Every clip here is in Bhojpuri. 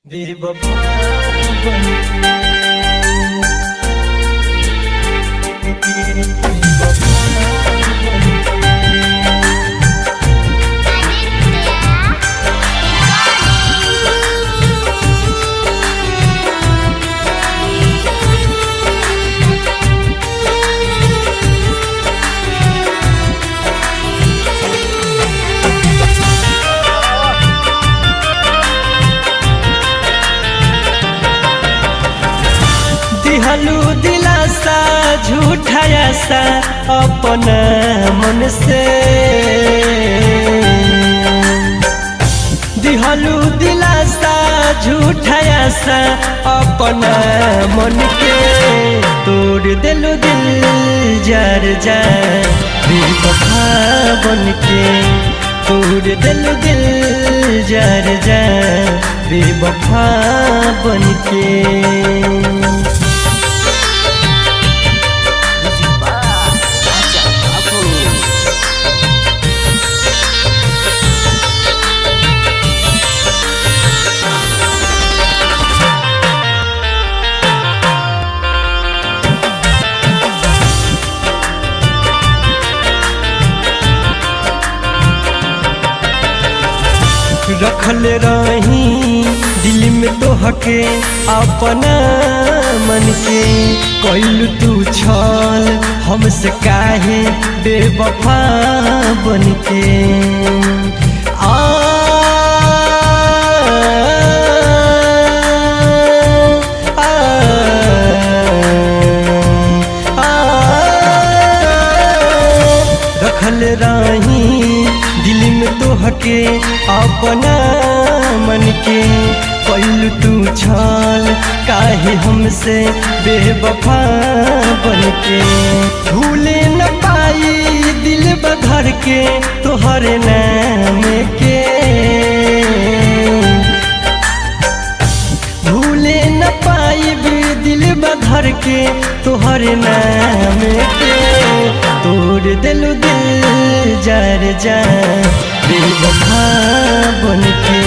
बेवफा दिहलू दिलासा झूठाया सा अपना मन से दिहलू दिलासा झूठाया सा अपना मन के तोड़ दिलू दिल जार जा बेवफा बन के तोड़ दिलू दिल जार जा बेवफा बन के रखल रही दिल में तो हके अपना मन के कैलू तू छल हमसे काहे बेवफा बन के आ रखल रही दिल में तो हके अपना मन के कैलू तू छल काहे हमसे बेवफा बन के भूले न पाई दिल बधर के तोहर नाम के भूले न पाई दिल बधर के तोहर नाम के तोड़ दिलू दिल जार जा बेवफा बन के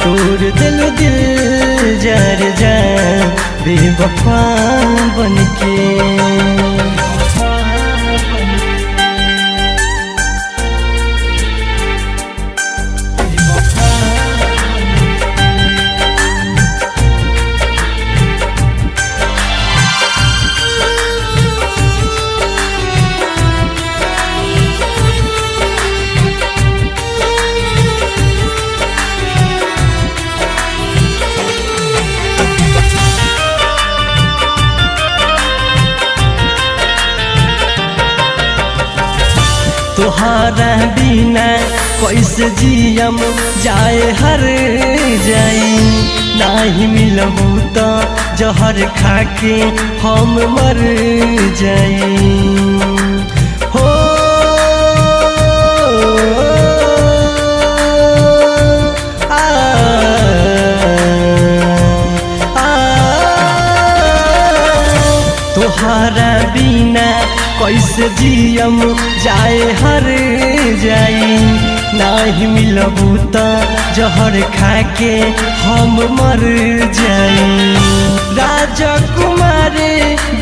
तोड़ दिलू दिल जार जा बेवफा बन के तोहारा बिना कैसे जियम जाए हर जाई नाही मिलबू तो जहर खाके हम मर जाई हो तोहारा बिना कैसे जियम जाए हर जाई नाही मिलबू तो जहर खाके हम मर जाई राजकुमार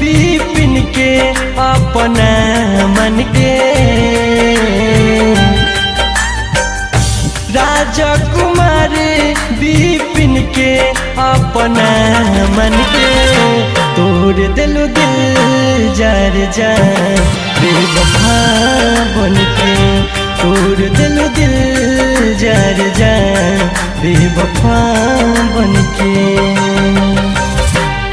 विपिन के अपना मन के राजकुमार विपिन के अपना मन के तोड़ दिलू दिल जार जा बेवफा बन के तोड़ दिलू दिल जार जा बेवफा बन के।